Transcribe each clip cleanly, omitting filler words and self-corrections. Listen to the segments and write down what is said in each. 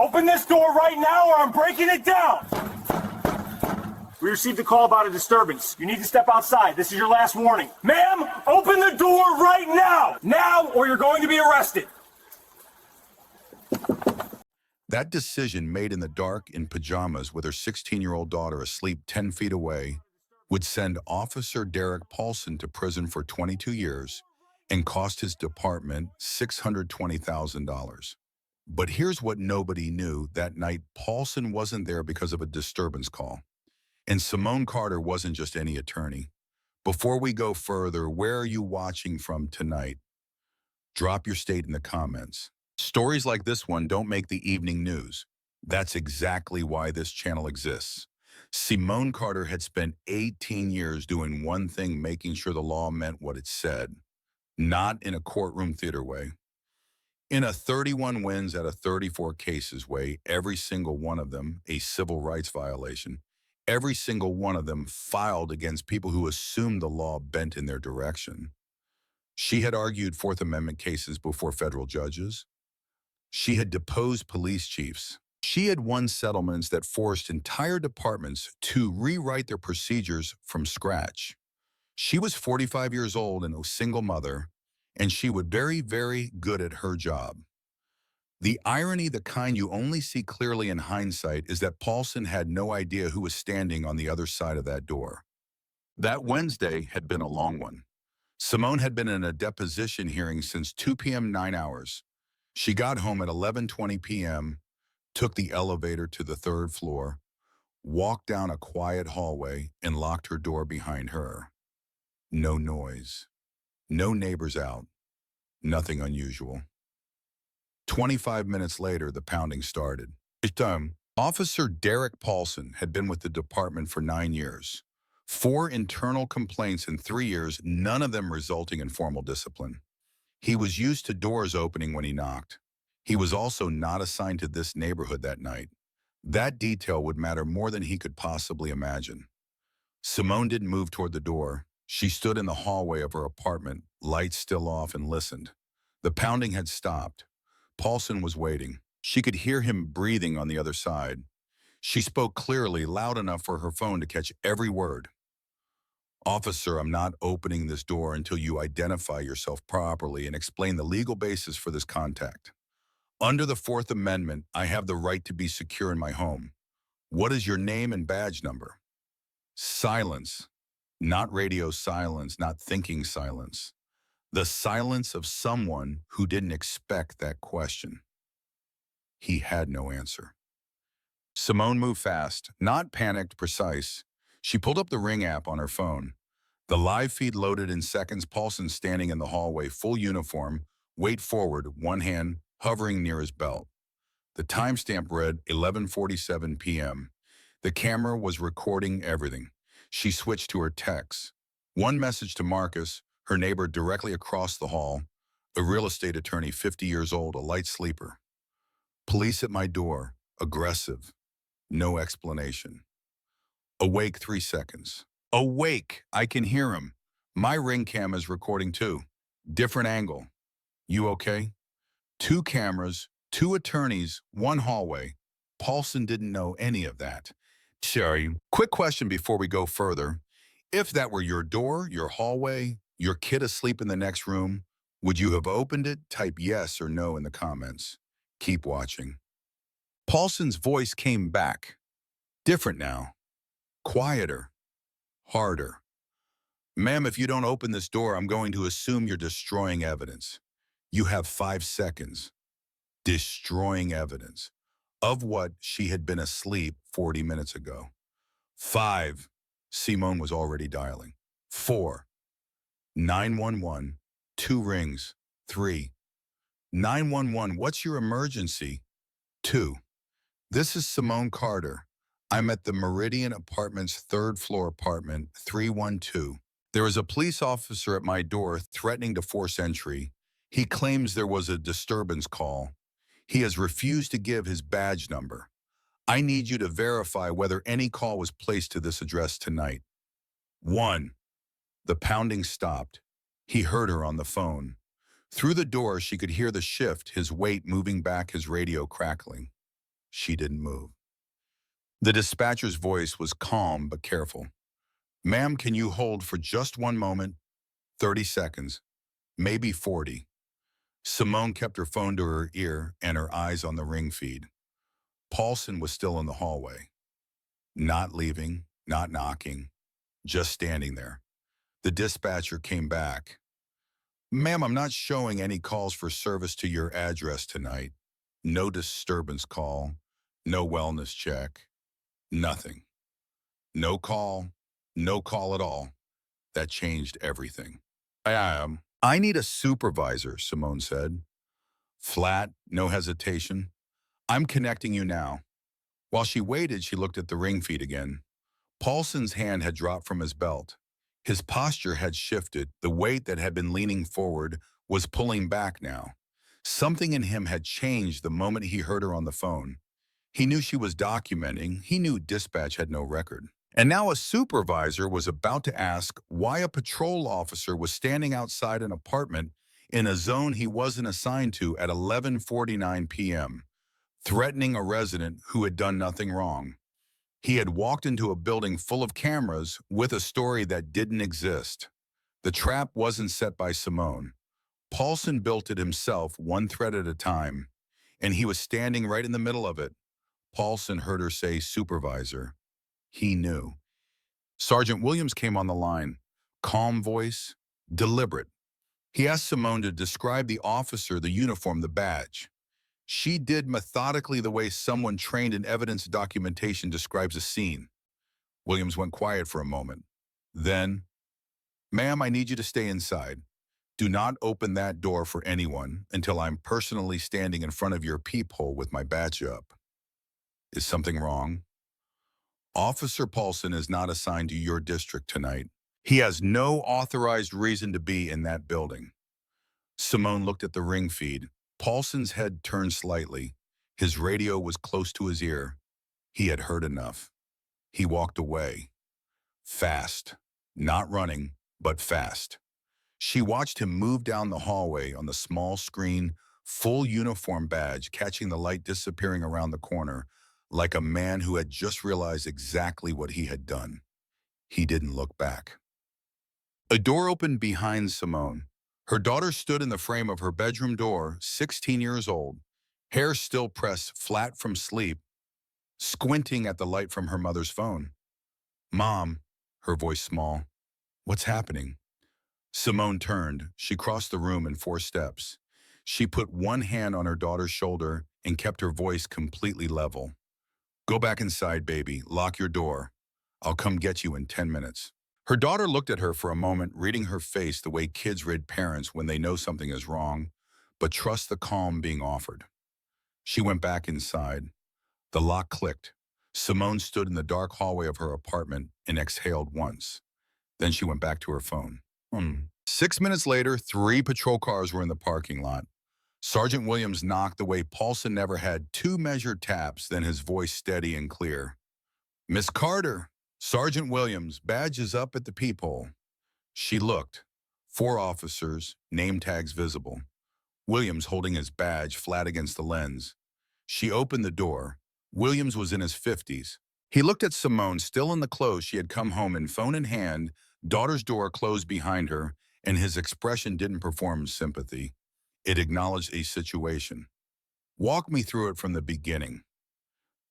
Open this door right now or I'm breaking it down! We received a call about a disturbance. You need to step outside. This is your last warning. Ma'am, open the door right now! Now, or you're going to be arrested. That decision, made in the dark in pajamas with her 16-year-old daughter asleep 10 feet away, would send Officer Derek Paulson to prison for 22 years and cost his department $620,000. But here's what nobody knew that night: Paulson wasn't there because of a disturbance call. And Simone Carter wasn't just any attorney. Before we go further, where are you watching from tonight? Drop your state in the comments. Stories like this one don't make the evening news. That's exactly why this channel exists. Simone Carter had spent 18 years doing one thing, making sure the law meant what it said. Not in a courtroom theater way. In a 31 wins out of 34 cases way, every single one of them a civil rights violation. Every single one of them filed against people who assumed the law bent in their direction. She had argued Fourth Amendment cases before federal judges. She had deposed police chiefs. She had won settlements that forced entire departments to rewrite their procedures from scratch. She was 45 years old and a single mother, and she was very, very good at her job. The irony, the kind you only see clearly in hindsight, is that Paulson had no idea who was standing on the other side of that door. That Wednesday had been a long one. Simone had been in a deposition hearing since 2 p.m. 9 hours. She got home at 11:20 p.m., took the elevator to the third floor, walked down a quiet hallway, and locked her door behind her. No noise. No neighbors out. Nothing unusual. 25 minutes later, the pounding started. Officer Derek Paulson had been with the department for 9 years. 4 internal complaints in 3 years, none of them resulting in formal discipline. He was used to doors opening when he knocked. He was also not assigned to this neighborhood that night. That detail would matter more than he could possibly imagine. Simone didn't move toward the door. She stood in the hallway of her apartment, lights still off, and listened. The pounding had stopped. Paulson was waiting. She could hear him breathing on the other side. She spoke clearly, loud enough for her phone to catch every word. "Officer, I'm not opening this door until you identify yourself properly and explain the legal basis for this contact. Under the Fourth Amendment, I have the right to be secure in my home. What is your name and badge number?" Silence. Not radio silence, not thinking silence. The silence of someone who didn't expect that question. He had no answer. Simone moved fast, not panicked, precise. She pulled up the Ring app on her phone. The live feed loaded in seconds. Paulson standing in the hallway, full uniform, weight forward, one hand hovering near his belt. The timestamp read 11:47 p.m. The camera was recording everything. She switched to her texts. One message to Marcus, her neighbor directly across the hall, a real estate attorney, 50 years old, a light sleeper. "Police at my door, aggressive, no explanation. Awake 3 seconds. Awake, I can hear him. My Ring cam is recording too. Different angle. You okay?" 2 cameras, 2 attorneys, 1 hallway. Paulson didn't know any of that. Sorry. Quick question before we go further. If that were your door, your hallway, your kid asleep in the next room, would you have opened it? Type yes or no in the comments. Keep watching. Paulson's voice came back. Different now. Quieter. Harder. "Ma'am, if you don't open this door, I'm going to assume you're destroying evidence. You have 5 seconds. Destroying evidence. Of what? She had been asleep 40 minutes ago. 5. Simone was already dialing. 4. 911. 2 rings. 3. 911, what's your emergency? 2. This is Simone Carter. I'm at the Meridian Apartments 3rd floor apartment 312. There is a police officer at my door threatening to force entry. He claims there was a disturbance call. He has refused to give his badge number. I need you to verify whether any call was placed to this address tonight. 1. The pounding stopped. He heard her on the phone. Through the door, she could hear the shift, his weight moving back, his radio crackling. She didn't move. The dispatcher's voice was calm but careful. Ma'am, can you hold for just one moment? 30 seconds, maybe 40. Simone kept her phone to her ear and her eyes on the ring feed. Paulson was still in the hallway. Not leaving, not knocking, just standing there. The dispatcher came back. Ma'am, I'm not showing any calls for service to your address tonight. No disturbance call, no wellness check, nothing. No call, no call at all. That changed everything. I need a supervisor, Simone said. Flat, no hesitation. I'm connecting you now. While she waited, she looked at the ring feed again. Paulson's hand had dropped from his belt. His posture had shifted. The weight that had been leaning forward was pulling back now. Something in him had changed the moment he heard her on the phone. He knew she was documenting. He knew dispatch had no record. And now a supervisor was about to ask why a patrol officer was standing outside an apartment in a zone he wasn't assigned to at 11:49 p.m., threatening a resident who had done nothing wrong. He had walked into a building full of cameras with a story that didn't exist. The trap wasn't set by Simone. Paulson built it himself, one thread at a time, and he was standing right in the middle of it. Paulson heard her say supervisor. He knew. Sergeant Williams came on the line. Calm voice, deliberate. He asked Simone to describe the officer, the uniform, the badge. She did methodically the way someone trained in evidence documentation describes a scene. Williams went quiet for a moment. Then, ma'am, I need you to stay inside. Do not open that door for anyone until I'm personally standing in front of your peephole with my badge up. Is something wrong? Officer Paulson is not assigned to your district tonight. He has no authorized reason to be in that building. Simone looked at the ring feed. Paulson's head turned slightly. His radio was close to his ear. He had heard enough. He walked away. Fast. Not running, but fast. She watched him move down the hallway on the small screen, full uniform badge, catching the light disappearing around the corner, like a man who had just realized exactly what he had done. He didn't look back. A door opened behind Simone. Her daughter stood in the frame of her bedroom door, 16 years old, hair still pressed flat from sleep, squinting at the light from her mother's phone. Mom, her voice small, what's happening? Simone turned. She crossed the room in 4 steps. She put one hand on her daughter's shoulder and kept her voice completely level. Go back inside, baby. Lock your door. I'll come get you in 10 minutes. Her daughter looked at her for a moment, reading her face the way kids read parents when they know something is wrong, but trust the calm being offered. She went back inside. The lock clicked. Simone stood in the dark hallway of her apartment and exhaled once. Then she went back to her phone. 6 minutes later, 3 patrol cars were in the parking lot. Sergeant Williams knocked the way Paulson never had, 2 measured taps, then his voice steady and clear. Miss Carter, Sergeant Williams, badge is up at the peephole. She looked. 4 officers, name tags visible. Williams holding his badge flat against the lens. She opened the door. Williams was in his 50s. He looked at Simone, still in the clothes she had come home in, phone in hand, daughter's door closed behind her, and his expression didn't perform sympathy. It acknowledged a situation. Walk me through it from the beginning.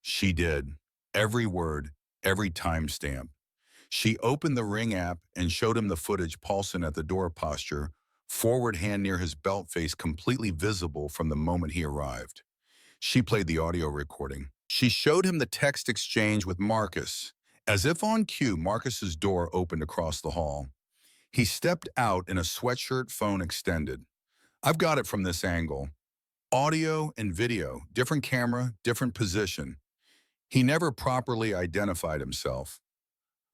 She did. Every word, every timestamp. She opened the Ring app and showed him the footage Paulson at the door posture, forward hand near his belt face completely visible from the moment he arrived. She played the audio recording. She showed him the text exchange with Marcus. As if on cue, Marcus's door opened across the hall. He stepped out in a sweatshirt, phone extended. I've got it from this angle. Audio and video, different camera, different position. He never properly identified himself.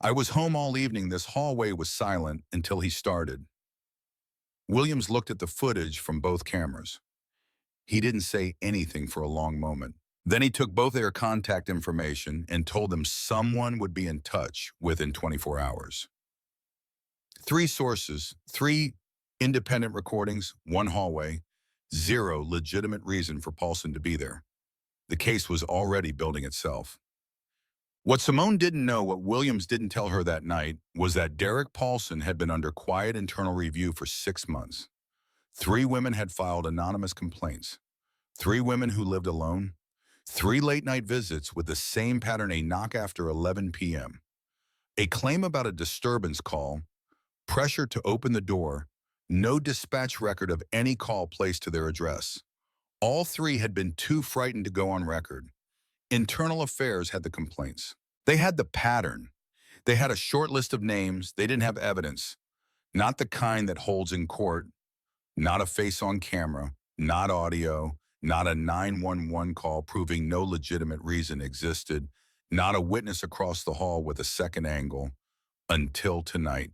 I was home all evening. This hallway was silent until he started. Williams looked at the footage from both cameras. He didn't say anything for a long moment. Then he took both their contact information and told them someone would be in touch within 24 hours. 3 sources, 3 independent recordings, 1 hallway, 0 legitimate reason for Paulson to be there. The case was already building itself. What Simone didn't know, what Williams didn't tell her that night, was that Derek Paulson had been under quiet internal review for 6 months. 3 women had filed anonymous complaints. 3 women who lived alone. 3 late-night visits with the same pattern: a knock after 11 p.m. A claim about a disturbance call, pressure to open the door, no dispatch record of any call placed to their address. All 3 had been too frightened to go on record. Internal Affairs had the complaints. They had the pattern. They had a short list of names. They didn't have evidence. Not the kind that holds in court. Not a face on camera. Not audio. Not a 911 call proving no legitimate reason existed. Not a witness across the hall with a second angle. Until tonight.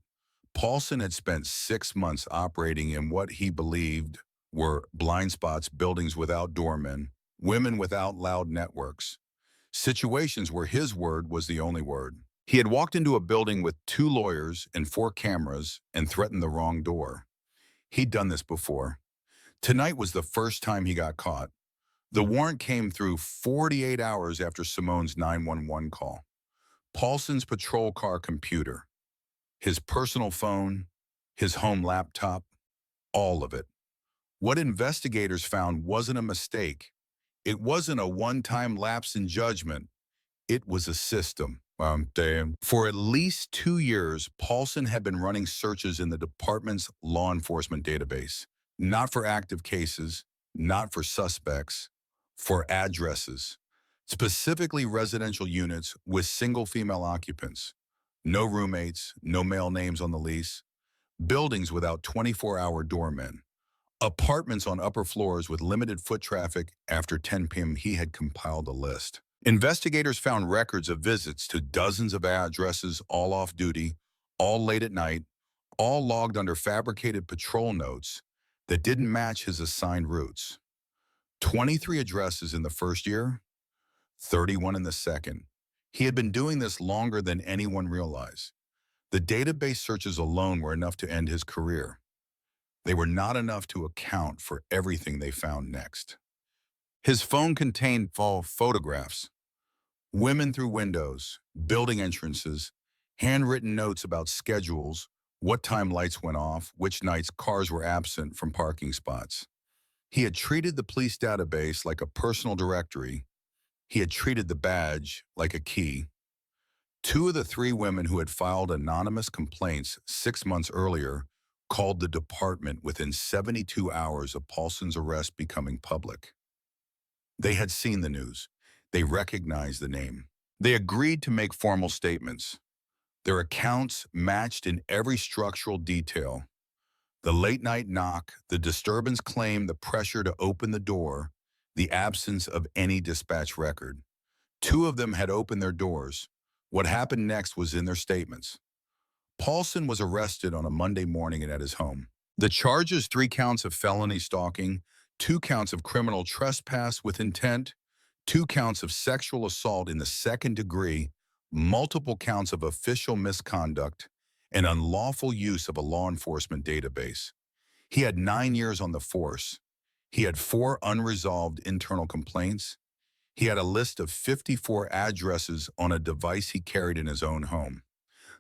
Paulson had spent 6 months operating in what he believed were blind spots, buildings without doormen, women without loud networks, situations where his word was the only word. He had walked into a building with 2 lawyers and 4 cameras and threatened the wrong door. He'd done this before. Tonight was the first time he got caught. The warrant came through 48 hours after Simone's 911 call. Paulson's patrol car computer, his personal phone, his home laptop, all of it. What investigators found wasn't a mistake. It wasn't a one-time lapse in judgment. It was a system. Damn. For at least 2 years, Paulson had been running searches in the department's law enforcement database. Not for active cases, not for suspects, for addresses. Specifically residential units with single female occupants. No roommates, no male names on the lease. Buildings without 24-hour doormen. Apartments on upper floors with limited foot traffic after 10 p.m. He had compiled a list. Investigators found records of visits to dozens of addresses, all off duty, all late at night, all logged under fabricated patrol notes that didn't match his assigned routes. 23 addresses in the first year, 31 in the second. He had been doing this longer than anyone realized. The database searches alone were enough to end his career. They were not enough to account for everything they found next. His phone contained photographs, women through windows, building entrances, handwritten notes about schedules, what time lights went off, which nights cars were absent from parking spots. He had treated the police database like a personal directory. He had treated the badge like a key. 2 of the 3 women who had filed anonymous complaints 6 months earlier called the department within 72 hours of Paulson's arrest becoming public. They had seen the news. They recognized the name. They agreed to make formal statements. Their accounts matched in every structural detail. The late-night knock, the disturbance claim, the pressure to open the door, the absence of any dispatch record. 2 of them had opened their doors. What happened next was in their statements. Paulson was arrested on a Monday morning and at his home. The charges: 3 counts of felony stalking, 2 counts of criminal trespass with intent, 2 counts of sexual assault in the 2nd degree, multiple counts of official misconduct, and unlawful use of a law enforcement database. He had 9 years on the force. He had 4 unresolved internal complaints. He had a list of 54 addresses on a device he carried in his own home.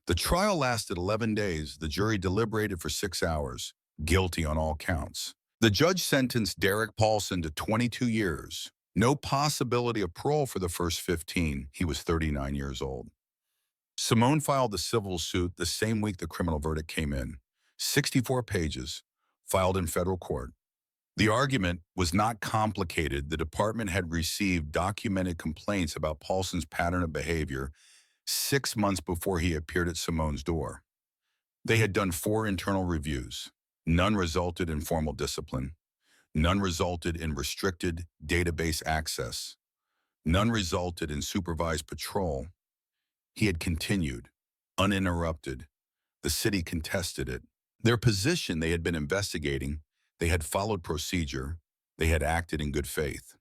The trial lasted 11 days. The jury deliberated for 6 hours, guilty on all counts. The judge sentenced Derek Paulson to 22 years. No possibility of parole for the first 15. He was 39 years old. Simone filed the civil suit the same week the criminal verdict came in. 64 pages, filed in federal court. The argument was not complicated. The department had received documented complaints about Paulson's pattern of behavior 6 months before he appeared at Simone's door. They had done 4 internal reviews. None resulted in formal discipline. None resulted in restricted database access. None resulted in supervised patrol. He had continued, uninterrupted. The city contested it. Their position: they had been investigating, they had followed procedure, they had acted in good faith.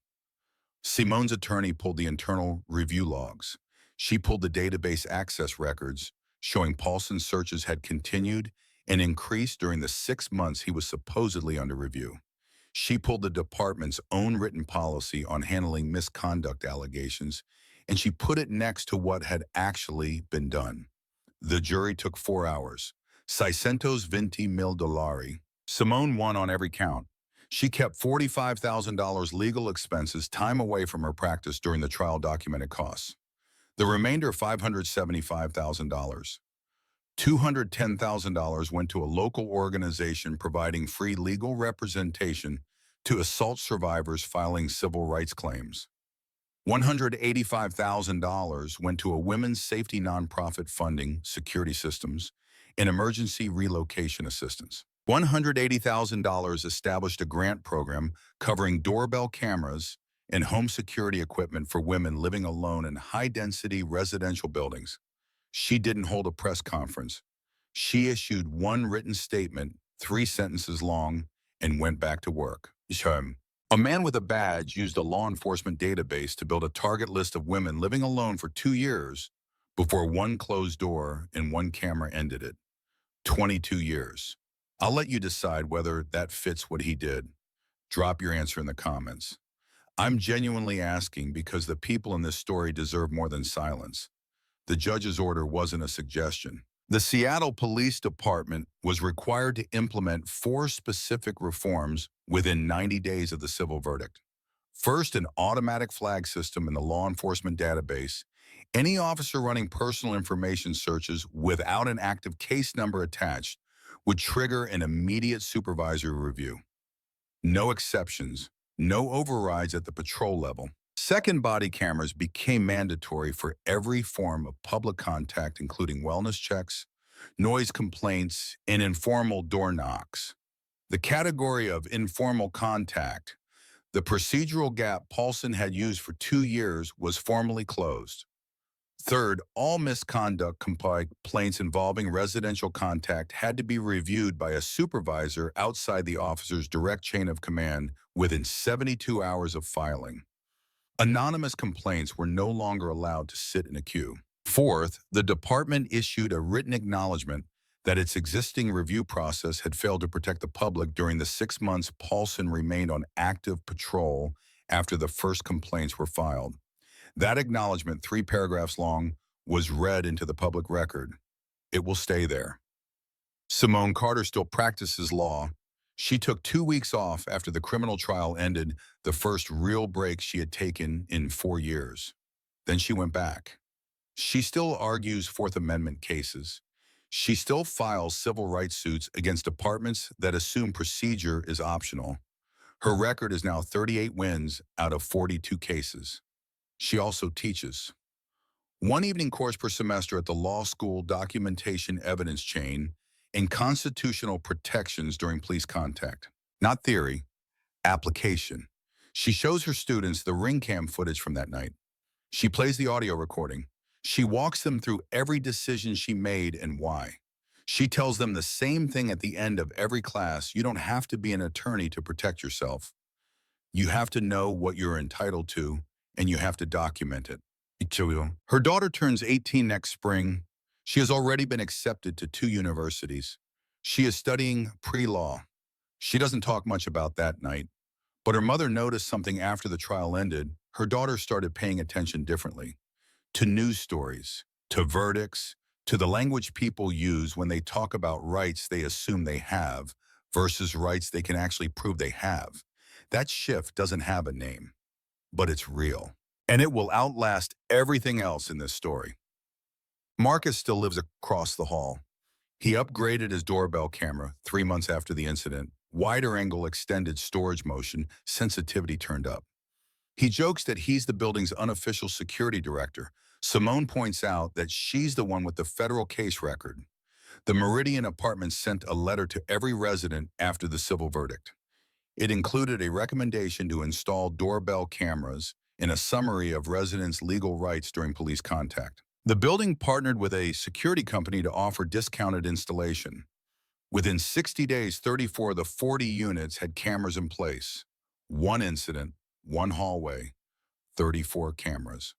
Simone's attorney pulled the internal review logs. She pulled the database access records, showing Paulson's searches had continued and increased during the 6 months he was supposedly under review. She pulled the department's own written policy on handling misconduct allegations, and she put it next to what had actually been done. The jury took 4 hours. 620 mil dollari. Simone won on every count. She kept $45,000 legal expenses time away from her practice during the trial documented costs. The remainder, $575,000. $210,000 went to a local organization providing free legal representation to assault survivors filing civil rights claims. $185,000 went to a women's safety nonprofit funding, security systems, and emergency relocation assistance. $180,000 established a grant program covering doorbell cameras and home security equipment for women living alone in high-density residential buildings. She didn't hold a press conference. She issued one written statement, 3 sentences long, and went back to work. A man with a badge used a law enforcement database to build a target list of women living alone for 2 years before one closed door and one camera ended it. 22 years. I'll let you decide whether that fits what he did. Drop your answer in the comments. I'm genuinely asking because the people in this story deserve more than silence. The judge's order wasn't a suggestion. The Seattle Police Department was required to implement 4 specific reforms within 90 days of the civil verdict. First, an automatic flag system in the law enforcement database. Any officer running personal information searches without an active case number attached would trigger an immediate supervisory review. No exceptions, no overrides at the patrol level. Second, body cameras became mandatory for every form of public contact, including wellness checks, noise complaints, and informal door knocks. The category of informal contact, the procedural gap Paulson had used for 2 years, was formally closed. Third, all misconduct complaints involving residential contact had to be reviewed by a supervisor outside the officer's direct chain of command within 72 hours of filing. Anonymous complaints were no longer allowed to sit in a queue. Fourth, the department issued a written acknowledgement that its existing review process had failed to protect the public during the 6 months Paulson remained on active patrol after the first complaints were filed. That acknowledgement, 3 paragraphs long, was read into the public record. It will stay there. Simone Carter still practices law. She took 2 weeks off after the criminal trial ended, the first real break she had taken in 4 years. Then she went back. She still argues Fourth Amendment cases. She still files civil rights suits against departments that assume procedure is optional. Her record is now 38 wins out of 42 cases. She also teaches. 1 evening course per semester at the law school, documentation evidence chain, and constitutional protections during police contact. Not theory, application. She shows her students the ring cam footage from that night. She plays the audio recording. She walks them through every decision she made and why. She tells them the same thing at the end of every class: you don't have to be an attorney to protect yourself. You have to know what you're entitled to, and you have to document it. Her daughter turns 18 next spring. She has already been accepted to 2 universities. She is studying pre-law. She doesn't talk much about that night, but her mother noticed something after the trial ended. Her daughter started paying attention differently to news stories, to verdicts, to the language people use when they talk about rights they assume they have versus rights they can actually prove they have. That shift doesn't have a name, but it's real. And it will outlast everything else in this story. Marcus still lives across the hall. He upgraded his doorbell camera 3 months after the incident. Wider angle, extended storage motion, sensitivity turned up. He jokes that he's the building's unofficial security director. Simone points out that she's the one with the federal case record. The Meridian apartment sent a letter to every resident after the civil verdict. It included a recommendation to install doorbell cameras and a summary of residents' legal rights during police contact. The building partnered with a security company to offer discounted installation. Within 60 days, 34 of the 40 units had cameras in place. 1 incident, 1 hallway, 34 cameras.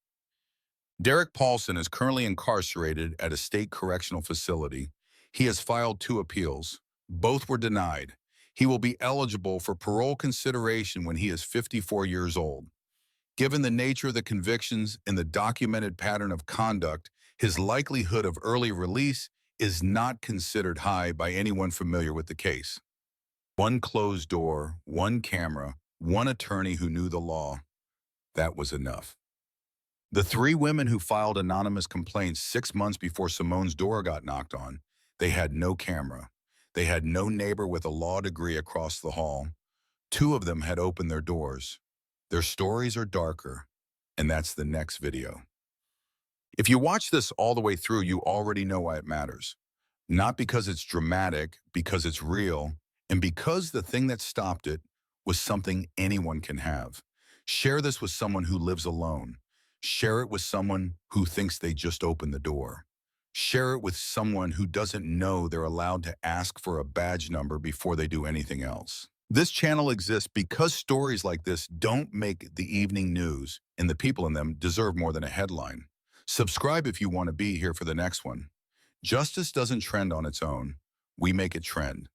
Derek Paulson is currently incarcerated at a state correctional facility. He has filed 2 appeals. Both were denied. He will be eligible for parole consideration when he is 54 years old. Given the nature of the convictions and the documented pattern of conduct, his likelihood of early release is not considered high by anyone familiar with the case. One closed door, one camera, one attorney who knew the law. That was enough. The three women who filed anonymous complaints 6 months before Simone's door got knocked on, they had no camera. They had no neighbor with a law degree across the hall. Two of them had opened their doors. Their stories are darker, and that's the next video. If you watch this all the way through, you already know why it matters. Not because it's dramatic, because it's real, and because the thing that stopped it was something anyone can have. Share this with someone who lives alone. Share it with someone who thinks they just opened the door. Share it with someone who doesn't know they're allowed to ask for a badge number before they do anything else. This channel exists because stories like this don't make the evening news, and the people in them deserve more than a headline. Subscribe if you want to be here for the next one. Justice doesn't trend on its own. We make it trend.